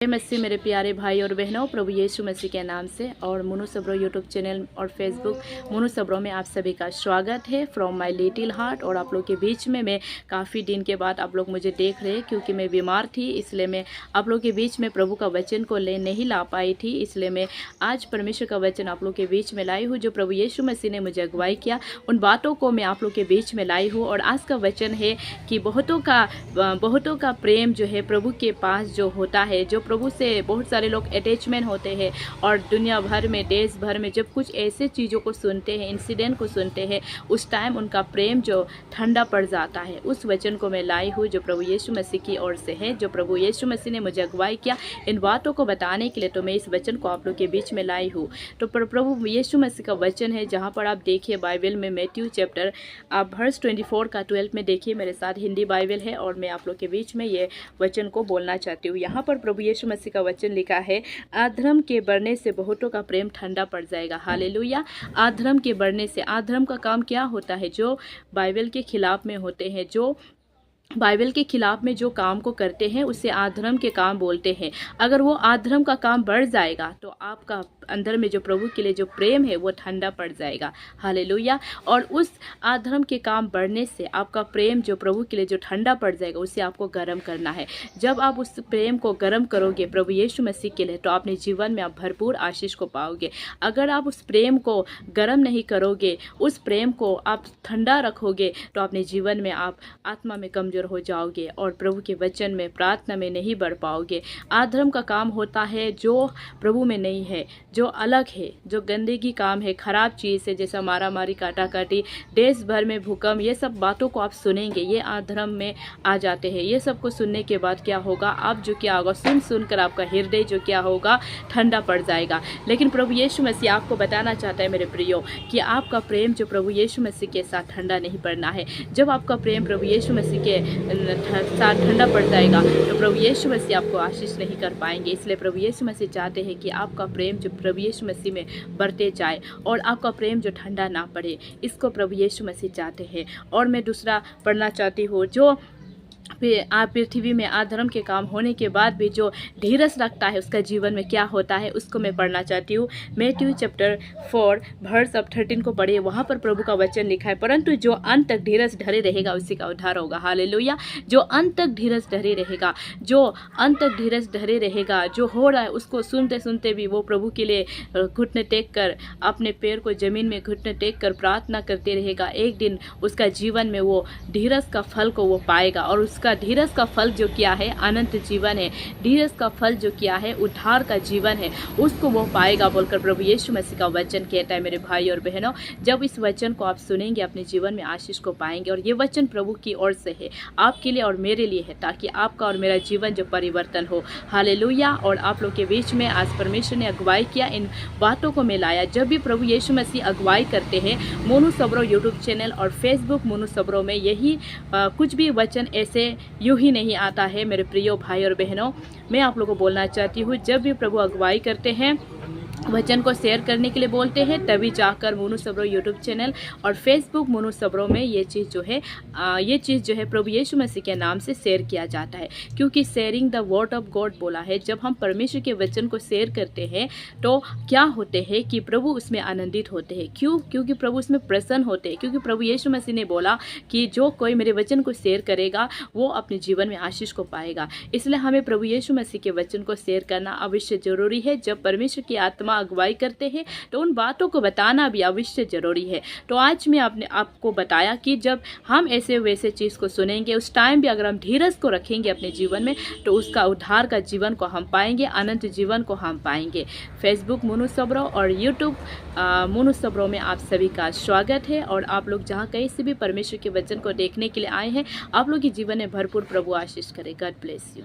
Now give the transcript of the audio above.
मसीह मेरे प्यारे भाई और बहनों, प्रभु यीशु मसीह के नाम से और मुनु सबरो यूट्यूब चैनल और फेसबुक मुनु सबरो में आप सभी का स्वागत है फ्रॉम माय लिटिल हार्ट। और आप लोग के बीच में मैं काफ़ी दिन के बाद आप लोग मुझे देख रहे हैं, क्योंकि मैं बीमार थी, इसलिए मैं आप लोग के बीच में प्रभु का वचन को ले नहीं ला पाई थी। इसलिए मैं आज परमेश्वर का वचन आप लोग के बीच में लाई हूँ। जो प्रभु यीशु मसीह ने मुझे अगुवाई किया, उन बातों को मैं आप लोग के बीच में लाई हूँ। और आज का वचन है कि बहुतों का प्रेम जो है प्रभु के पास जो होता है, जो प्रभु से बहुत सारे लोग अटैचमेंट होते हैं और दुनिया भर में, देश भर में जब कुछ ऐसे चीज़ों को सुनते हैं, इंसिडेंट को सुनते हैं, उस टाइम उनका प्रेम जो ठंडा पड़ जाता है। उस वचन को मैं लाई हूँ जो प्रभु यीशु मसीह की ओर से है, जो प्रभु यीशु मसीह ने मुझे अगुवाई किया इन बातों को बताने के लिए। तो मैं इस वचन को आप लोग के बीच में लाई हूँ। तो प्रभु यीशु मसीह का वचन है, जहाँ पर आप देखिए बाइबल में मैथ्यू चैप्टर आप वर्स 24 का 12 में देखिए। मेरे साथ हिंदी बाइबल है और मैं आप लोग के बीच में ये वचन को बोलना चाहती हूँ। यहाँ पर प्रभु यीशु मसीह का वचन लिखा है, अधर्म के बढ़ने से बहुतों का प्रेम ठंडा पड़ जाएगा। हालेलुया। अधर्म के बढ़ने से, अधर्म का काम क्या होता है? जो बाइबल के खिलाफ में होते हैं, जो बाइबल के खिलाफ में जो काम को करते हैं उसे अधर्म के काम बोलते हैं। अगर वो अधर्म का काम बढ़ जाएगा तो आपका अंदर में जो प्रभु के लिए जो प्रेम है वो ठंडा पड़ जाएगा। हालेलुया। और उस अधर्म के काम बढ़ने से आपका प्रेम जो प्रभु के लिए जो ठंडा पड़ जाएगा, उसे आपको गर्म करना है। जब आप उस प्रेम को गर्म करोगे प्रभु यीशु मसीह के लिए, तो अपने जीवन में आप भरपूर आशीष को पाओगे। अगर आप उस प्रेम को गर्म नहीं करोगे, उस प्रेम को आप ठंडा रखोगे, तो अपने जीवन में आप आत्मा में कमजोर हो जाओगे और प्रभु के वचन में, प्रार्थना में नहीं बढ़ पाओगे। अधर्म का काम होता है जो प्रभु में नहीं है, जो अलग है, जो गंदगी काम है, खराब चीज़ है, जैसा मारा मारी, काटा काटी, देश भर में भूकंप, ये सब बातों को आप सुनेंगे, ये अधर्म में आ जाते हैं। ये सब को सुनने के बाद क्या होगा? आप जो क्या होगा, सुनकर आपका हृदय जो क्या होगा, ठंडा पड़ जाएगा। लेकिन प्रभु यीशु मसीह आपको बताना चाहता है मेरे प्रियो, कि आपका प्रेम जो प्रभु यीशु मसीह के साथ ठंडा नहीं पड़ना है। जब आपका प्रेम प्रभु यीशु मसीह के साथ ठंडा पड़ जाएगा तो प्रभु यीशु मसीह आपको आशीष नहीं कर पाएंगे। इसलिए प्रभु यीशु मसीह चाहते हैं कि आपका प्रेम जो प्रभु यीशु मसीह में बढ़ते जाए और आपका प्रेम जो ठंडा ना पड़े, इसको प्रभु यीशु मसीह चाहते हैं। और मैं दूसरा पढ़ना चाहती हूँ, जो आप पृथ्वी में अधर्म के काम होने के बाद भी जो धीरज रखता है, उसका जीवन में क्या होता है, उसको मैं पढ़ना चाहती हूँ। मैथ्यू चैप्टर 4 वर्स 13 को पढ़िए। वहाँ पर प्रभु का वचन लिखा है, परंतु जो अंत तक धीरज धरे रहेगा उसी का उद्धार होगा। हालेलुया। जो अंत तक धीरज धरे रहेगा, जो अंत तक धीरज धरे रहेगा, जो हो रहा है उसको सुनते सुनते भी वो प्रभु के लिए घुटने टेक कर, अपने पैर को जमीन में घुटने टेक कर प्रार्थना करते रहेगा, एक दिन उसका जीवन में वो धीरज का फल को वो पाएगा। और उसका धीरज का फल जो क्या है, अनंत जीवन है। धीरज का फल जो क्या है, उद्धार का जीवन है, उसको वो पाएगा बोलकर प्रभु यीशु मसीह का वचन कहता है। मेरे भाई और बहनों, जब इस वचन को आप सुनेंगे, अपने जीवन में आशीष को पाएंगे। और ये वचन प्रभु की ओर से है, आपके लिए और मेरे लिए है, ताकि आपका और मेरा जीवन जो परिवर्तन हो। हालेलुया। और आप लोग के बीच में आज परमेश्वर ने अगुवाई किया, इन बातों को मैं लाया। जब भी प्रभु यीशु मसीह अगुवाई करते हैं, मुनु सबरो यूट्यूब चैनल और फेसबुक मुनु सबरो में, यही कुछ भी वचन ऐसे यूं ही नहीं आता है। मेरे प्रियो भाई और बहनों, मैं आप लोगों को बोलना चाहती हूँ, जब भी प्रभु अगुवाई करते हैं, वचन को शेयर करने के लिए बोलते हैं, तभी जाकर मुनु सबरो यूट्यूब चैनल और फेसबुक मुनु सबरो में ये चीज़ जो है प्रभु यीशु मसीह के नाम से शेयर किया जाता है। क्योंकि sharing the word of God बोला है। जब हम परमेश्वर के वचन को शेयर करते हैं तो क्या होते हैं कि प्रभु उसमें आनंदित होते हैं। क्यों? क्योंकि प्रभु उसमें प्रसन्न होते हैं। क्योंकि प्रभु यीशु मसीह ने बोला कि जो कोई मेरे वचन को शेयर करेगा वो अपने जीवन में आशीष को पाएगा। इसलिए हमें प्रभु यीशु मसीह के वचन को शेयर करना अवश्य जरूरी है। जब परमेश्वर की आत्मा अगुवाई करते हैं तो उन बातों को बताना भी अवश्य जरूरी है। तो आज मैं आपको बताया कि जब हम ऐसे वैसे चीज़ को सुनेंगे, उस टाइम भी अगर हम धीरज को रखेंगे अपने जीवन में, तो उसका उद्धार का जीवन को हम पाएंगे, अनंत जीवन को हम पाएंगे। फेसबुक मुनु सबरो और यूट्यूब मुनु सबरो में आप सभी का स्वागत है। और आप लोग जहाँ कहीं से भी परमेश्वर के वचन को देखने के लिए आए हैं, आप लोग के जीवन में भरपूर प्रभु आशीष करे। God bless you.